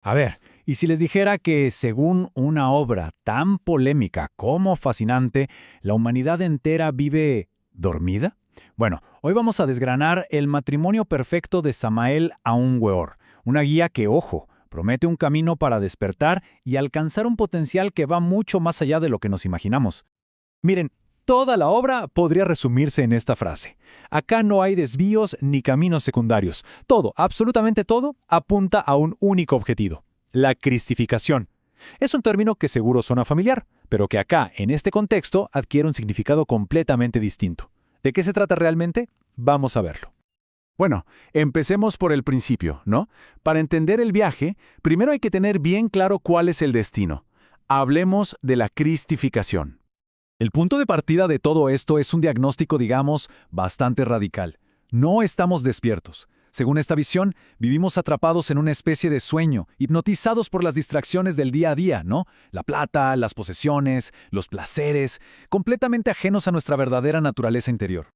A ver, ¿y si les dijera que según una obra tan polémica como fascinante, la humanidad entera vive dormida? Bueno, hoy vamos a desgranar El matrimonio perfecto de Samael Aun Weor, una guía que, ojo, promete un camino para despertar y alcanzar un potencial que va mucho más allá de lo que nos imaginamos. Miren, toda la obra podría resumirse en esta frase. Acá no hay desvíos ni caminos secundarios. Todo, absolutamente todo, apunta a un único objetivo: la cristificación. Es un término que seguro suena familiar, pero que acá, en este contexto, adquiere un significado completamente distinto. ¿De qué se trata realmente? Vamos a verlo. Bueno, empecemos por el principio, ¿no? Para entender el viaje, primero hay que tener bien claro cuál es el destino. Hablemos de la cristificación. El punto de partida de todo esto es un diagnóstico, digamos, bastante radical. No estamos despiertos. Según esta visión, vivimos atrapados en una especie de sueño, hipnotizados por las distracciones del día a día, ¿no? La plata, las posesiones, los placeres, completamente ajenos a nuestra verdadera naturaleza interior.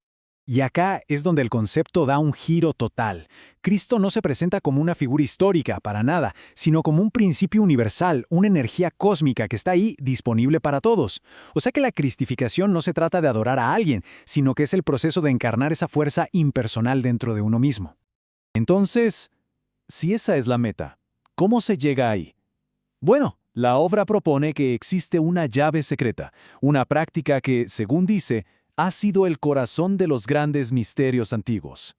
Y acá es donde el concepto da un giro total. Cristo no se presenta como una figura histórica, para nada, sino como un principio universal, una energía cósmica que está ahí disponible para todos. O sea que la cristificación no se trata de adorar a alguien, sino que es el proceso de encarnar esa fuerza impersonal dentro de uno mismo. Entonces, si esa es la meta, ¿cómo se llega ahí? Bueno, la obra propone que existe una llave secreta, una práctica que, según dice, ha sido el corazón de los grandes misterios antiguos.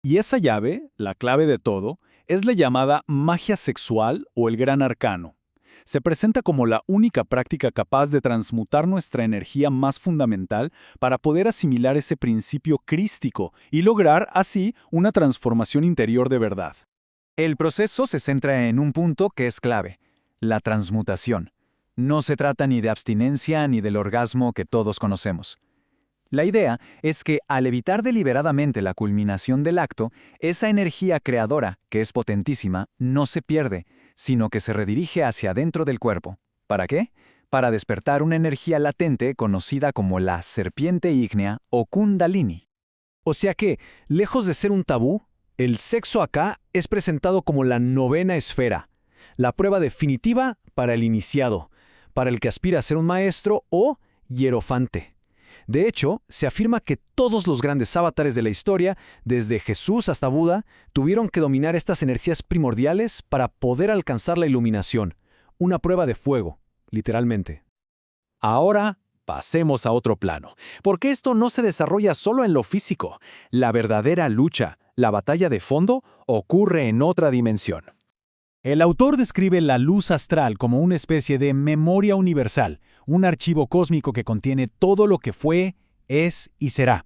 Y esa llave, la clave de todo, es la llamada magia sexual o el gran arcano. Se presenta como la única práctica capaz de transmutar nuestra energía más fundamental para poder asimilar ese principio crístico y lograr, así, una transformación interior de verdad. El proceso se centra en un punto que es clave: la transmutación. No se trata ni de abstinencia ni del orgasmo que todos conocemos. La idea es que, al evitar deliberadamente la culminación del acto, esa energía creadora, que es potentísima, no se pierde, sino que se redirige hacia adentro del cuerpo. ¿Para qué? Para despertar una energía latente conocida como la serpiente ígnea o Kundalini. O sea que, lejos de ser un tabú, el sexo acá es presentado como la novena esfera, la prueba definitiva para el iniciado, para el que aspira a ser un maestro o hierofante. De hecho, se afirma que todos los grandes avatares de la historia, desde Jesús hasta Buda, tuvieron que dominar estas energías primordiales para poder alcanzar la iluminación, una prueba de fuego, literalmente. Ahora, pasemos a otro plano, porque esto no se desarrolla solo en lo físico. La verdadera lucha, la batalla de fondo, ocurre en otra dimensión. El autor describe la luz astral como una especie de memoria universal, un archivo cósmico que contiene todo lo que fue, es y será.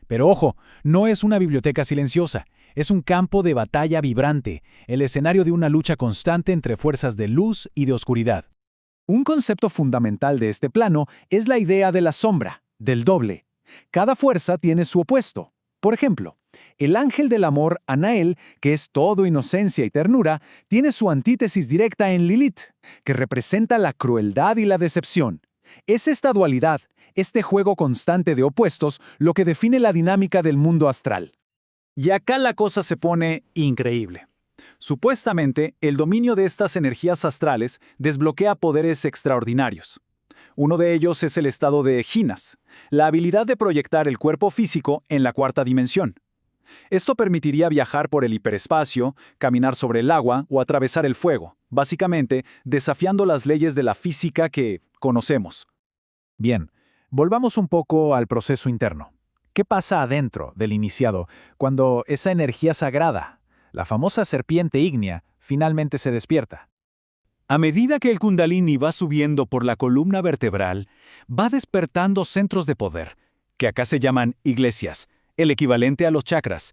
Pero ojo, no es una biblioteca silenciosa, es un campo de batalla vibrante, el escenario de una lucha constante entre fuerzas de luz y de oscuridad. Un concepto fundamental de este plano es la idea de la sombra, del doble. Cada fuerza tiene su opuesto. Por ejemplo, el ángel del amor, Anael, que es todo inocencia y ternura, tiene su antítesis directa en Lilith, que representa la crueldad y la decepción. Es esta dualidad, este juego constante de opuestos, lo que define la dinámica del mundo astral. Y acá la cosa se pone increíble. Supuestamente, el dominio de estas energías astrales desbloquea poderes extraordinarios. Uno de ellos es el estado de Jinas, la habilidad de proyectar el cuerpo físico en la cuarta dimensión. Esto permitiría viajar por el hiperespacio, caminar sobre el agua o atravesar el fuego, básicamente desafiando las leyes de la física que conocemos. Bien, volvamos un poco al proceso interno. ¿Qué pasa adentro del iniciado cuando esa energía sagrada, la famosa serpiente ígnea, finalmente se despierta? A medida que el Kundalini va subiendo por la columna vertebral, va despertando centros de poder, que acá se llaman iglesias, el equivalente a los chakras,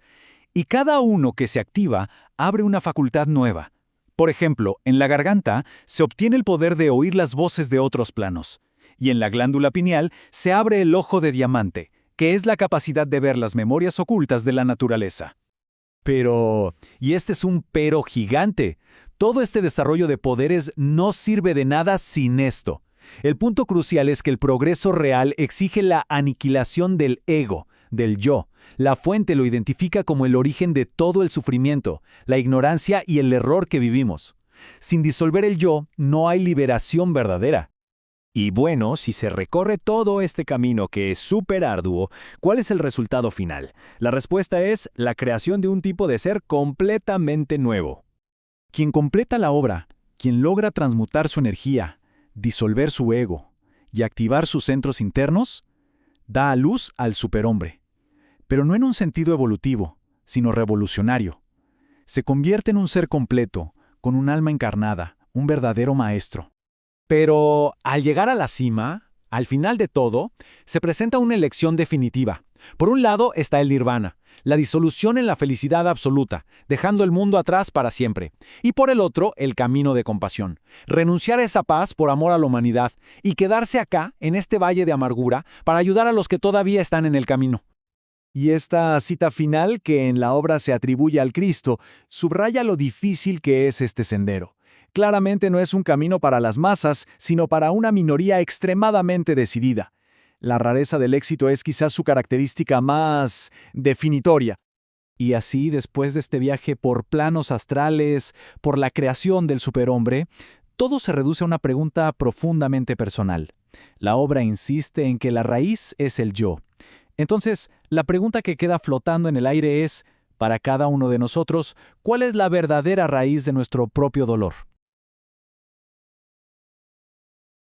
y cada uno que se activa abre una facultad nueva. Por ejemplo, en la garganta se obtiene el poder de oír las voces de otros planos, y en la glándula pineal se abre el ojo de diamante, que es la capacidad de ver las memorias ocultas de la naturaleza. Pero, y este es un pero gigante, todo este desarrollo de poderes no sirve de nada sin esto. El punto crucial es que el progreso real exige la aniquilación del ego, del yo. La fuente lo identifica como el origen de todo el sufrimiento, la ignorancia y el error que vivimos. Sin disolver el yo, no hay liberación verdadera. Y bueno, si se recorre todo este camino que es súper arduo, ¿cuál es el resultado final? La respuesta es la creación de un tipo de ser completamente nuevo. Quien completa la obra, quien logra transmutar su energía, disolver su ego y activar sus centros internos, da a luz al superhombre. Pero no en un sentido evolutivo, sino revolucionario. Se convierte en un ser completo, con un alma encarnada, un verdadero maestro. Pero al llegar a la cima, al final de todo, se presenta una elección definitiva. Por un lado está el nirvana, la disolución en la felicidad absoluta, dejando el mundo atrás para siempre. Y por el otro, el camino de compasión, renunciar a esa paz por amor a la humanidad y quedarse acá, en este valle de amargura, para ayudar a los que todavía están en el camino. Y esta cita final, que en la obra se atribuye al Cristo, subraya lo difícil que es este sendero. Claramente no es un camino para las masas, sino para una minoría extremadamente decidida. La rareza del éxito es quizás su característica más definitoria. Y así, después de este viaje por planos astrales, por la creación del superhombre, todo se reduce a una pregunta profundamente personal. La obra insiste en que la raíz es el yo. Entonces, la pregunta que queda flotando en el aire es, para cada uno de nosotros, ¿cuál es la verdadera raíz de nuestro propio dolor?